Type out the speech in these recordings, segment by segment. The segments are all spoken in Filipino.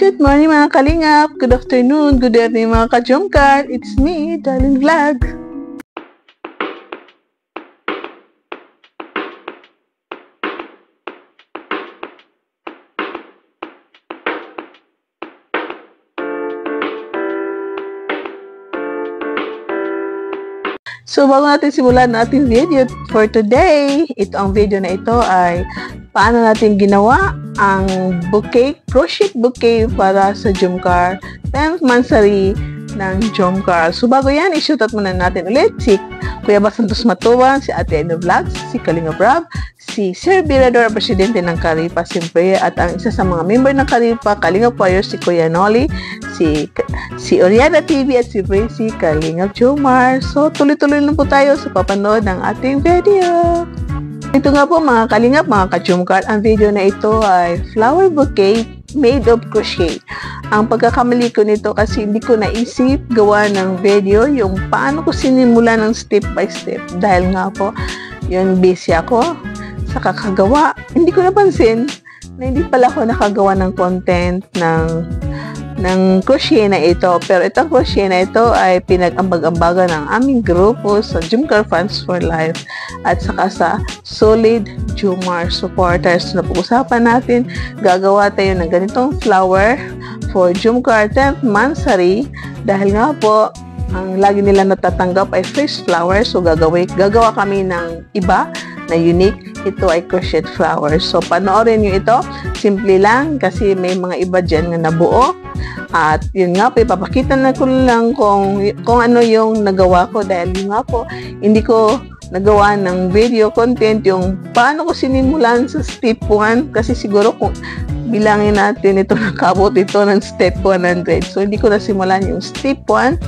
Good morning mga kalingap, good afternoon, good evening mga ka-Jomcar. It's me, Darlene Vlog. So bago natin simulan ang ating video for today, ang video na ito ay paano natin ginawa ang bouquet, crochet bouquet para sa Jomcar 10th monthsary ng Jomcar. So bago yan, i-shoutout muna natin ulit si Kuya Bas Santos Matuan, si Ate Eno Vlogs, si Kalinga Brab, si Sir Birador, Presidente ng Karipa siyempre, at ang isa sa mga member ng Karipa, Kalinga Warriors, si Kuya Noli, si Oriana TV at si Kalinga Jomar. So tuloy-tuloy lang po tayo sa papanood ng ating video. Ito nga po mga kalingap, mga ka-Jomcar, ang video na ito ay flower bouquet made of crochet. Ang pagkakamali ko nito kasi hindi ko naisip gawa ng video yung paano ko sinimula ng step by step. Dahil nga po, yun busy ako sa kakagawa. Hindi ko napansin na hindi pala ako nakagawa ng content ng crochet na ito. Pero itong crochet na ito ay pinag-ambag-ambagan ng aming grupo sa Jomcar Fans for Life at saka sa Solid Jomar Supporters. Na pag-usapan natin, gagawa tayo ng ganitong flower for Jomcar 10th monthsary dahil nga po ang lagi nila natatanggap ay fresh flower. So gagawa kami ng iba na unique. Ito ay crochet flowers. So panoorin nyo ito. Simple lang kasi may mga iba dyan na nabuo. At yun nga po, ipapakita na ko lang kung ano yung nagawa ko dahil yun nga po, hindi ko nagawa ng video content yung paano ko sinimulan sa step 1 kasi siguro kung bilangin natin ito nakabot ito ng step 100. So hindi ko nasimulan yung step 1.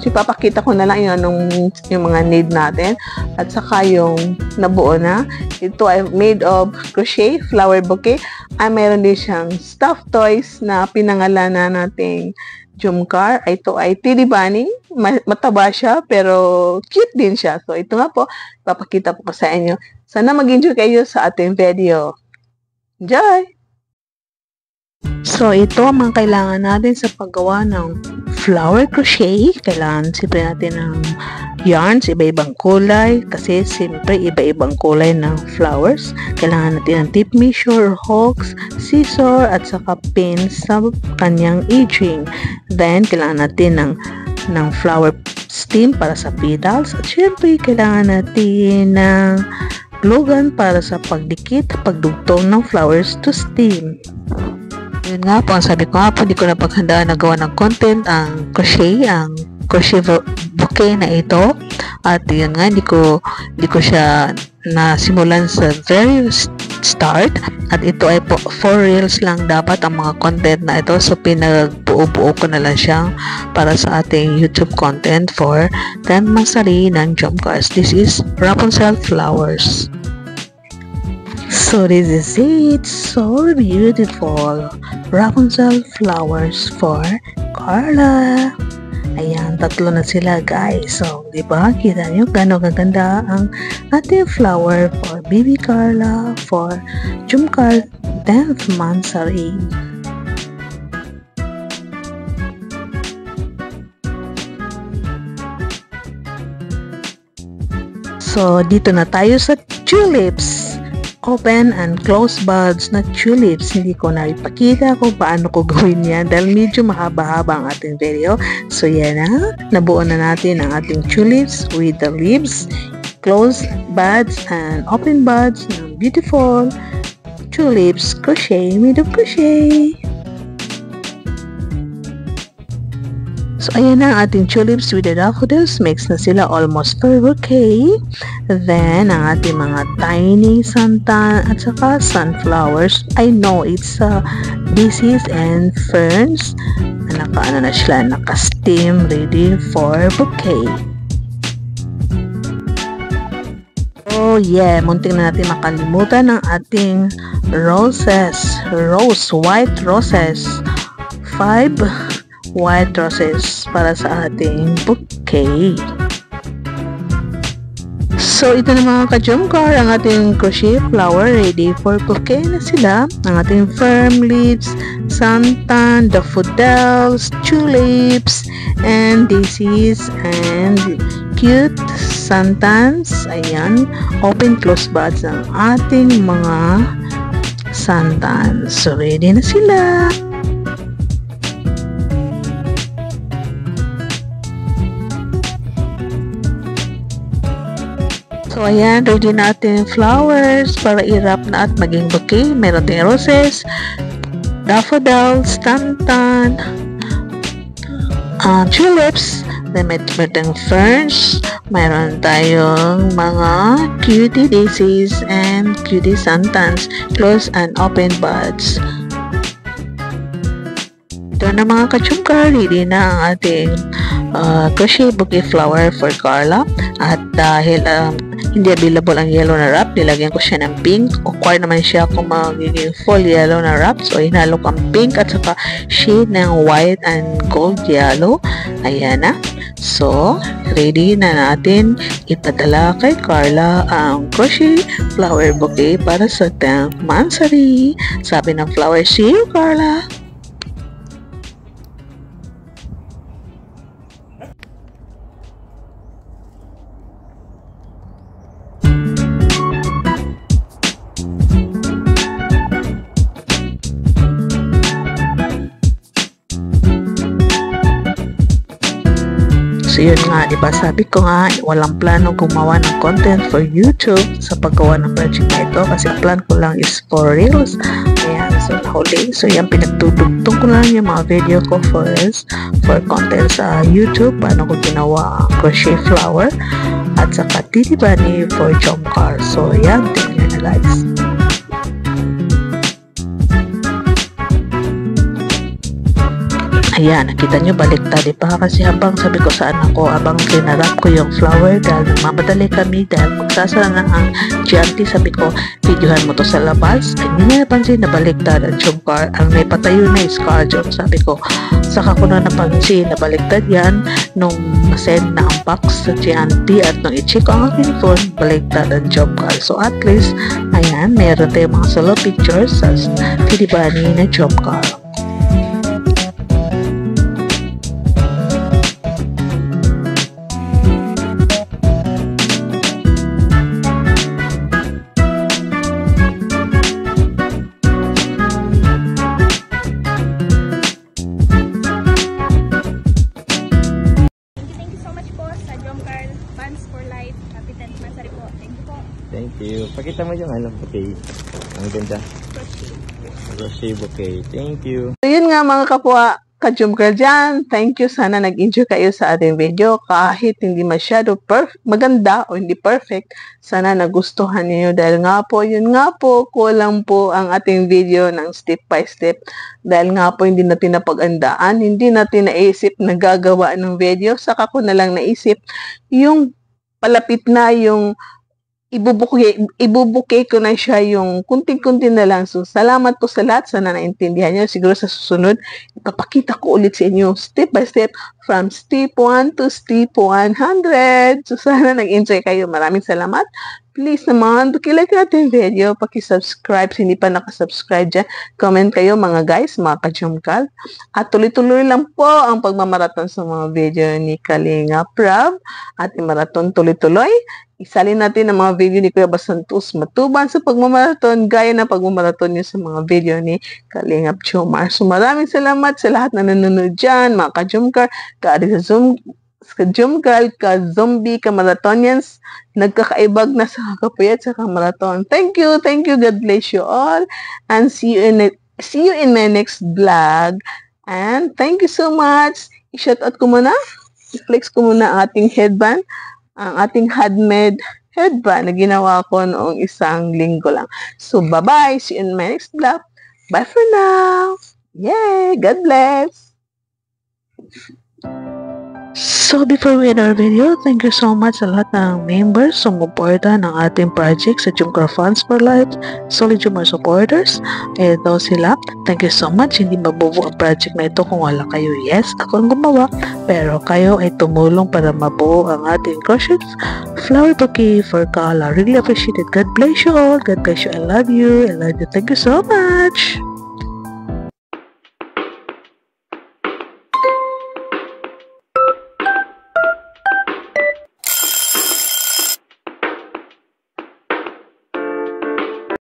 So ipapakita ko na lang yung mga need natin at saka yung nabuo na. Ito ay made of crochet flower bouquet. Ay mayroon din siyang stuffed toys na pinangalanan nating Jomcar. Ito ay Teddy Bunny. Mataba siya pero cute din siya. So ito nga po, ipapakita ko sa inyo. Sana mag-enjoy kayo sa ating video. Enjoy! So, ito ang mga kailangan natin sa paggawa ng flower crochet. Kailangan siyempre natin ng yarns, iba-ibang kulay. Kasi siyempre iba-ibang kulay ng flowers. Kailangan natin ng tape measure, hooks, scissor, at saka pins sa kanyang edging. Then, kailangan natin ng flower stem para sa petals. At siyempre, kailangan natin ng glue gun para sa pagdikit, pagdugtong ng flowers to stem. Yun nga po, ang sabi ko nga po, hindi ko na paghandaan na gawa ng content ang crochet bouquet na ito. At yun nga, hindi ko siya nasimulan sa very start. At ito ay po, for reels lang dapat ang mga content na ito. So, pinagbuo-buo ko na lang siyang para sa ating YouTube content for 10th monthsary ng Jomcars. This is Rapunzel Flowers. So this is it, so beautiful. Rapunzel flowers for Carla. Ayan, tatlo na sila guys. So, di ba? Kita nyo gano'ng kaganda ang ating flower for baby Carla for Jomcar 10th monthsary. So, dito na tayo sa tulips. Open and close buds na tulips. Hindi ko na ipakita kung paano ko gawin yan dahil medyo mahaba-haba ang ating video. So yan na, nabuo na natin ang ating tulips with the leaves, closed buds and open buds ng beautiful tulips crochet made of crochet. So, ayan na ang ating tulips with the daffodils. Mix na sila almost per bouquet. Then, ang ating mga tiny santan at saka sunflowers. I know it's daisies and ferns. Naka-ano na sila, naka-steam, ready for bouquet. Oh yeah, munting na natin makalimutan ang ating roses. White roses. 5 white roses para sa ating bouquet. So, ito na mga ka-jumcar, ang ating crochet flower ready for bouquet na sila. Ang ating firm leaves, santan, daffodils, tulips, and daisies, and cute santans. Ayan, open-close buds ang ating mga santans. So, ready na sila. So, ayan, ready na ating flowers para i-wrap na at maging bouquet. Meron tayong roses, daffodils, tantan, tulips, then meron tayong ferns, mayroon tayong mga cutie daisies and cutie santans, close and open buds. Ito na mga ka-jumcar, ready na ang ating crochet bouquet flower for Carla. At dahil hindi available ang yellow na wrap, nilagyan ko siya ng pink. Require naman siya kung magiging full yellow na wrap. So, hinalo ko ang pink at saka shade ng white and gold yellow. Ayan na. So, ready na natin ipadala kay Carla ang crochet flower bouquet para sa 10th monthsary. Sabi ng flower, see you, Carla! So yun nga, diba sabi ko nga, walang plano gumawa ng content for YouTube sa paggawa ng project na ito kasi ang plan ko lang is for reels. Ayan, so nahuli. So yan, pinagtutugtong ko lang yung mga video ko for content sa YouTube. Paano ko ginawa ang crochet flower at saka Titi Bunny for jumcar. So yan, tingnan na guys. Ayan, nakita nyo baliktad, diba? Kasi habang sabi ko sa anak ko, habang kinarap ko yung flower dahil nagmamadali kami dahil magsasara na ang GMT, sabi ko, videohan mo to sa labas. Ay, hindi niya napansin na baliktad ang jumcar. Ang may patayo na is cardium. Sabi ko, saka ko na napansin na baliktad yan nung masend na ang box sa GMT at nung i-check ang aking phone, baliktad ang jumcar. So at least, ayan, meron tayong mga solo pictures sa Titi Bunny na jumcar. Thank you. Pakita mo yung bouquet. Ang ganda. Crochet bouquet. Thank you. So yun nga mga kapwa ka-jumcar dyan. Thank you. Sana nag-enjoy kayo sa ating video. Kahit hindi masyado maganda o hindi perfect, sana nagustuhan niyo dahil nga po, yun nga po, kulang po ang ating video ng step by step. Dahil nga po, hindi natin napag-andaan, hindi natin naisip na gagawa ng video. Saka ko na lang naisip yung palapit na yung ibubuke ko na siya yung kunting-kunti na lang. So, salamat po sa lahat. Sana naintindihan niyo. Siguro sa susunod, ipapakita ko ulit sa inyo step by step from step 1 to step 100. So, sana nag-enjoy kayo. Maraming salamat. Please naman, pakilike natin video, pakisubscribe, hindi pa nakasubscribe dyan. Comment kayo mga guys, mga ka-jumcar. At tuloy-tuloy lang po ang pagmamaraton sa mga video ni Kalinga Prab. Ating maraton tuloy-tuloy. Isalin natin ang mga video ni Kuya Basantos Matuban sa pagmamaraton, gaya na pagmamaraton niyo sa mga video ni Kalinga Jomar. So maraming salamat sa lahat na nanonood dyan, mga ka-jumcar, ka-jumcar, ka-zombie, ka-marathonians, nagkakaibag na sa kapuyat sa marathon. Thank you, God bless you all, and see you in my next vlog. And thank you so much. I-shoutout ko muna, i-flex ko muna ang ating headband, ang ating handmade headband na ginawa ko noong isang linggo lang. So bye-bye, see you in my next vlog. Bye for now. Yay, God bless. So before we end our video, thank you so much sa lahat ng members sumuporta ng ating project sa Jumcar Funds for Life, solid Jumcar supporters. Ito sila. Thank you so much. Hindi mabubuo ang project na ito kung wala kayo. Yes, ako ang gumawa, pero kayo ay tumulong para mabuo ang ating crochet flower bouquet for Kala. Really appreciate it. God bless you all. God bless you. I love you. I love you. Thank you so much.